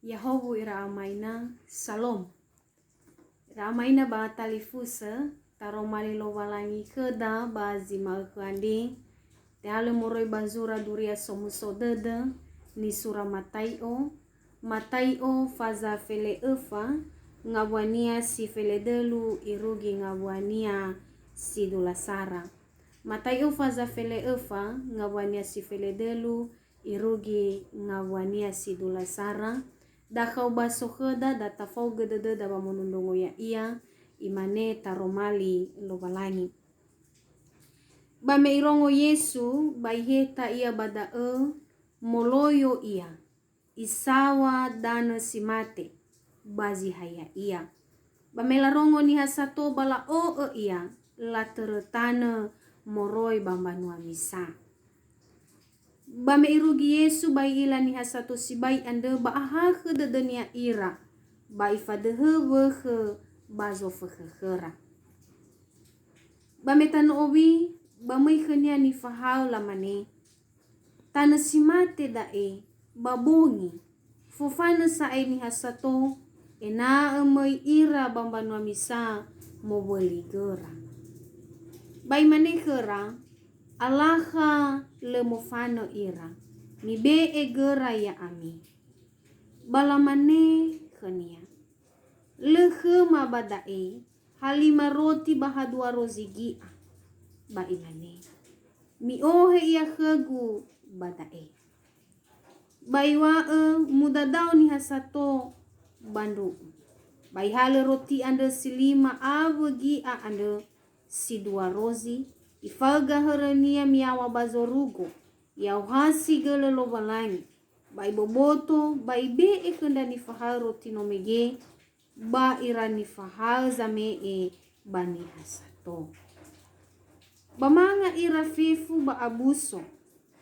Yahobu ira amaina salom. Ira amaina ba talifusa taro malilo walangi keda ba zima kuandi. Te hale moroi bazura duria somuso dede ni sura Mataio. Mataio faza fele efa ngawania si fele delu irugi ngawania si dulasara. Mataio faza fele efa ngawania si fele delu irugi ngawania si dulasara. Dakau baso keda data fau gedede daba monundongo ya ia imane taromali lobalangi. Bame irongo Yesu baiheta ia badae moloyo ia isawa dana simate bazi haya ia. Bame larongo ni hasato bala ia la teretana moroi bambanua misa. Bame irugi Yesu bai ila ni hasato si bai ande ba aha kededenia ira bai fadehe wehe bazo fehehera. Bame tano owi bamai khenia ni fahau lamane tana simate dae babongi fofana sae ni hasato ena emai ira bambanua misa mobeli gera. Bai mane gera alaha le mofano ira mi be e gera ya ami balamane khania lehe mabadae halima roti bahadua rozigi ba imane mi ohe ia khegu badae bai wae mudadau ni hasato bandu bai hale roti ande silima awegi ande si dua rozi ifaga herenia miawa bazorugo yau hasi gele lobalangi bai boboto bai be e kendani fahal roti nomege ba irani fahal zame e bani hasato. Bamanga ira fefu ba abuso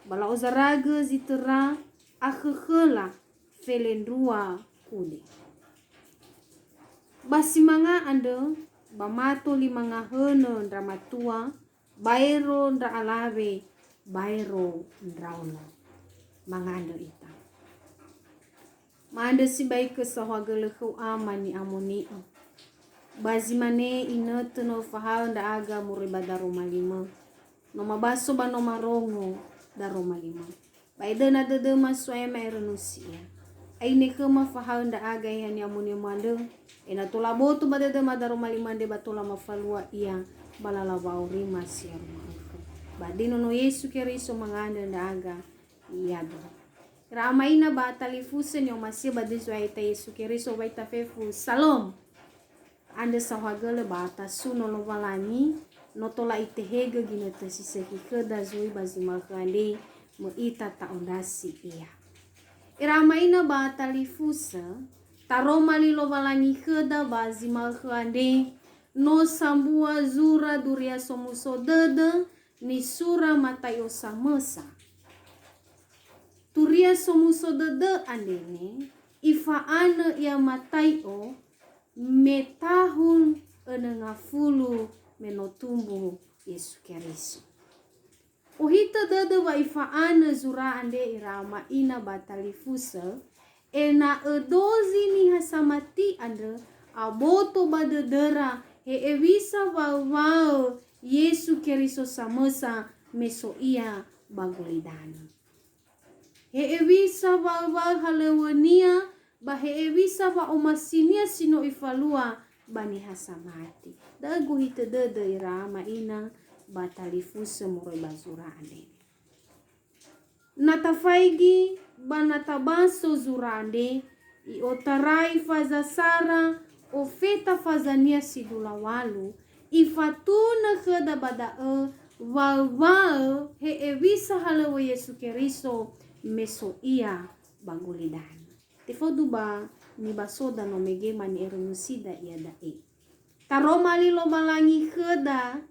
bala ozaraga zitera akhkhela felendua kude. Basimanga ande bamato limanga hene dramatua bairo ndra alave bairo ndrauna mangando ita mande si baik kesahwagele khu amani amoni bazimane inete no fahal nda aga muriba daroma lima no mabaso ba no marongo daroma lima baide na dede maswaya maerenusia aine kema fahal nda aga yani amoni mande ena tola botu badede madaroma lima de batola mafalua ia balala bauri masir badino no Yesu Keriso manganda ndaga iyado ramaina ba talifuse nyo masih badizo aita Yesu Keriso baita fefu salom ande sahagele bata suno lo walani no tola itehege gine tesise keda zui bazimal kande mo ita ta ondasi iya iramaina ba talifuse taroma lilo walani keda bazimal kande no sambua zura duria somuso dede ni sura Mataio samesa. Turia somuso dede andene ifa ane ia Mataio me tahun enengafulu menotumbu Yesu Keriso. Ohita dede wa ifa ane zura ande irama ina batalifusa ena edozi ni hasamati ande aboto badedera he evisa wawao Yesu Keriso samesa meso ia bagolidana. He evisa wawao halewania ba he evisa wa omasinia sino ifalua bani hasamati. Dagu hite dede irama ina batalifuse moroi bazura ande. Natafaigi banatabaso zurande i otarai fazasara ofeta fazania sidula walu ifatuna keda badae wawao he evisa halewa Yesu Keriso meso ia bagolidana. Tefoduba ni basoda no megema ni erenusida ia dae. Taroma lilo malangi keda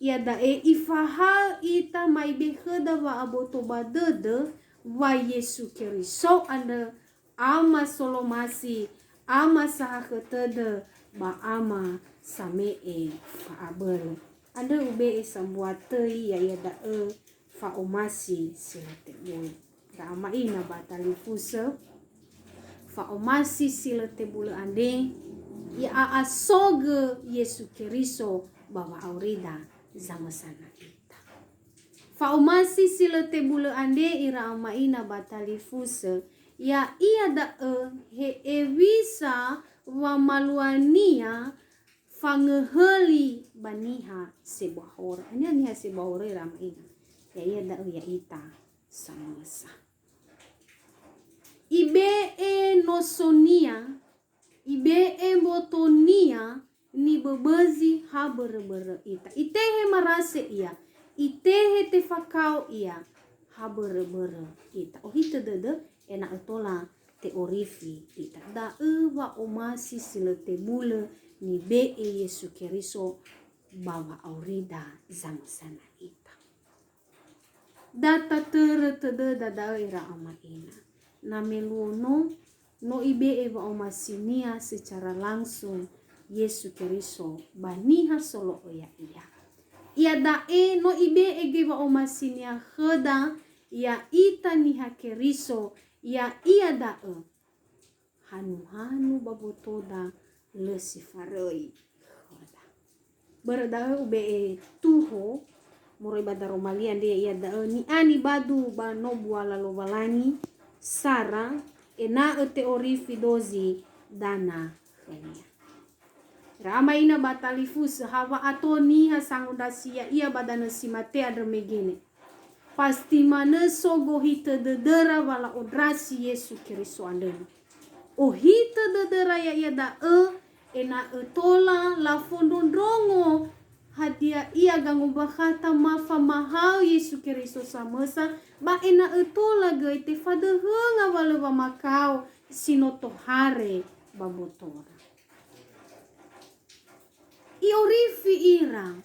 ia dae ifahal ita maibe keda wa aboto badede wa Yesu Keriso ande ama solomasi ama sahaketede ba ama samee fa abel ande ube sambuatei ya ya dae fa omasi silate boy ama ina batalifusa fa omasi sila te bule ande ya asoge Yesu Keriso bawa aurida zama sana ita. Fa omasi sila te bule ande ira amaina batalifuse ya ia da he evisa wa maluania fangeheli baniha sebahora. Ini aniha sebahora ira amaina. Ya ia da ya ita samasa. Ibe nosonia, ibe botonia ni bebezi ha bere-bere ita. Itehe marase ia, itehe te fakau ia ha bere-bere ita. Oh hita dede ena etola te orifi ita. Da wa omasi sila te bule ni be Yesu Keriso bawa aurida zama sana ita. Data tere tede dada ira ama ina. Na meluono no ibe wa omasinia secara langsung Yesu Keriso baniha solo oya iya. Ia dae no ibe ege wa omasinia heda ya ita niha Keriso ya ia dae hanu-hanu babotoda lesifarei heda. Berdae ube tuho murai bada romalia dia ia dae ni ani badu ba no buala lobalani Sara ena te orifi dozi dana henia. Rama ina batalifus hawa atoni hasangudasia ia badana simate adremegene. Pasti mana sogo hita dedera wala odrasi Yesu Keriso andena. O hita dedera ya ia da ena tola la fondondrongo hadia ia gangu bakata mafa mahal Yesu Keriso samasa ba ena etola gai te fadehanga wala wa makau sinotohare babotora. I orifi ira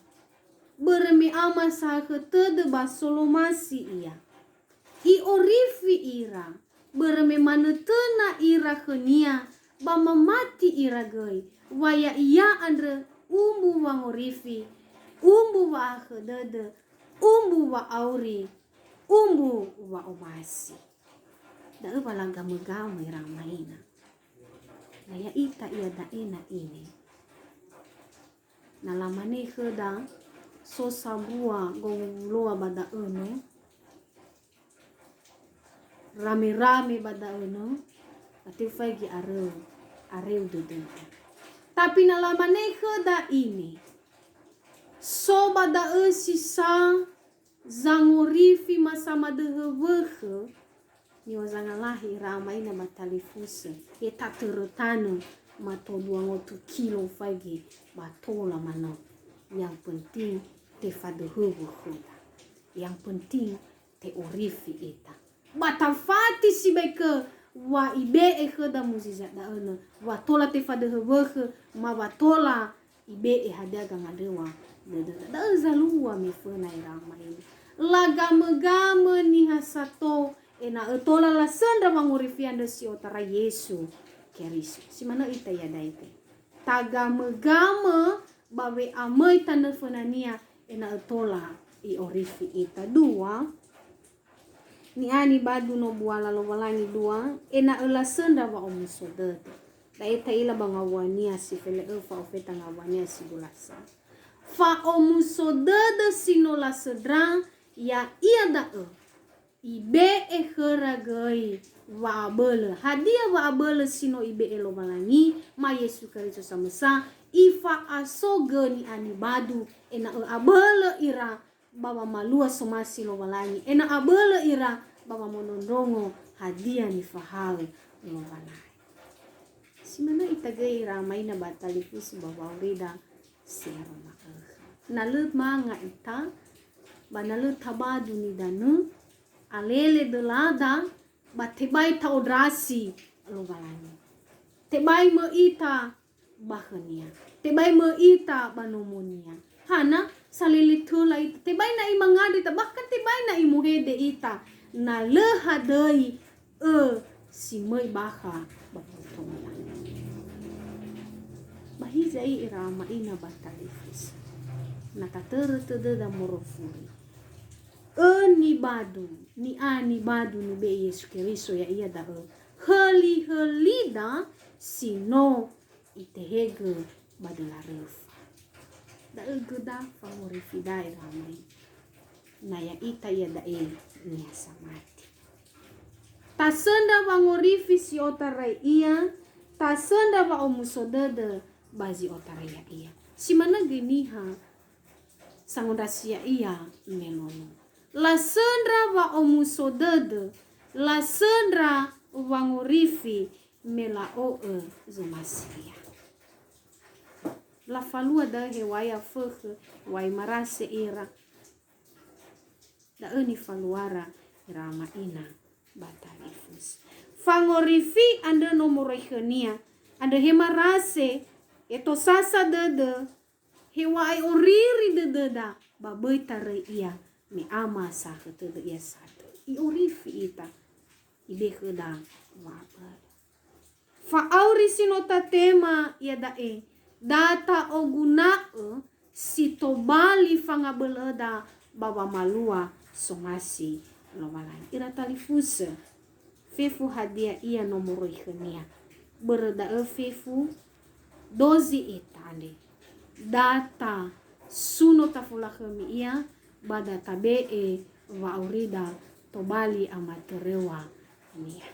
beremi ama sa ketede basolomasi ia. I orifi ira beremi manetena ira kenia ba mamati ira gai waya ia andre umbu wa orifi, umbu wa kedede, umbu wa auri, umbu wa omasi. Da bala gama-gama ira maina. Naya ita ia daena ini. Nalamane heda so sabua gong loa bada eno. Rame-rame bada eno. Ati fagi areu dede. Tapi nalamane heda ini. So bada sisa zangorifi masama dehewehe. Ni wazangalahi ramai na batalifuse. Eta terutano mato 2 kilo fagi batola mano. Yang penting te fadehewe huda. Yang penting te orifi eta. Batafati si beke wa ibe heda muzizat da ene. Watola te fadehewe ma watola ibe hadaga ngadewa. Da zalua mefena irama ini. Lagame-game ni hasato ena etola la sandra mangorifi anda si otara Yesu Keriso. Si mana ita ya daite. Tagame-game bawe amai tanda fenania ena etola i orifi ita. Dua ni ani badu no buala lo walani dua ena ela sandra wa omusodete. Daita ila bangawania si fele fa ofeta ngawania si bulasa. Fa omusodede sinola sedra ya ia da ibe heragai wa abele hadia wa abele sino ibe elo balani ma Yesu Keriso samasa ifa asoge ni ani badu ena abele ira baba malua somasi lo balani ena abele ira baba monondongo hadia ni fahale lo balani. Simana itage ira maina batalifus baba urida seroma nalut manga ita banalut tabadu ni danu alele delada batebai ta odrasi lo balani tebai me ita bahania tebai me ita banomonia hana salili thula ita tebai na imangadi ta bahkan tebai na imuhede ita na lehadai simai baha baputonga bahizai irama ina batalifis nakatere tede da morofuri ni badu ni ani badu ni be Yesu Keriso ya ia da heli-helida sino itehege badala refa. Da egeda fangorifi ramai. Na ya ita ya dae nia samati. Tasenda vangorifi si otarai ia, tasenda va omusodede bazi otarai ia. Si mana geniha sangondasia ia melono. La sendra va omusodede, la sendra vangorifi mela oe zomasia. La falua da hewaya fege, wai marase ira. Da eni faluara rama ina batalifus. Fangorifi anda nomoroi khania, anda hemarase eto sasa dede, hewai oriri dededa, babai tare ia, me ama sa ketede ia satu. I orifi ita, ibe keda wabada. Fa auri sinota tema ia dae, data ogunae sitobali fangabeleda baba malua somasi lomalan ira talifusa fefu hadia ia nomoroi khania berda fefu dozi itale data suno tafula khami ia bada tabe wa aurida tobali amaterewa nia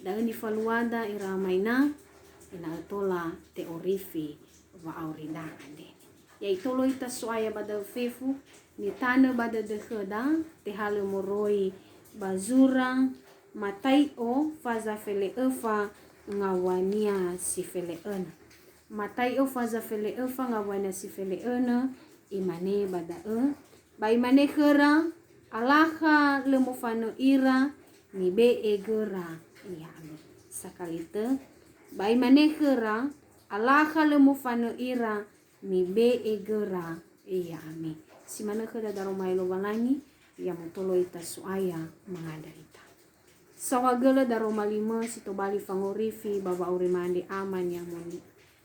dani faluada ira maina ina tola teorifi wa aurida ande ya itolo ita soaya bada fefu ni tane bada dekheda te hale moroi bazura matai o faza fele efa ngawania si fele ena matai o faza fele efa ngawania si fele ena imane bada ba imane khera alaha lemofano ira ni be egera yami sakalite ba imane khera alaha lemofano ira ni be egera yami si mana kada daromai lo balangi ya mutolo ita suaya mangada ita sawagala daroma lima sitobali fangorifi baba uremande aman yang moni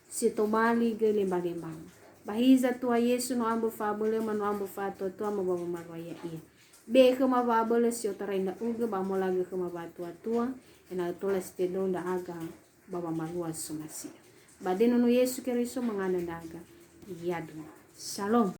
sitobali gele balembang bahiza tua Yesu no ambo fabule mano ambo fato tua mo baba marwaya ia be kema babele si otarainda uga ba mo lagi kema batua tua ena tola stedonda aga baba marwa sumasi badeno no Yesu Kristo mangana daga yadu shalom.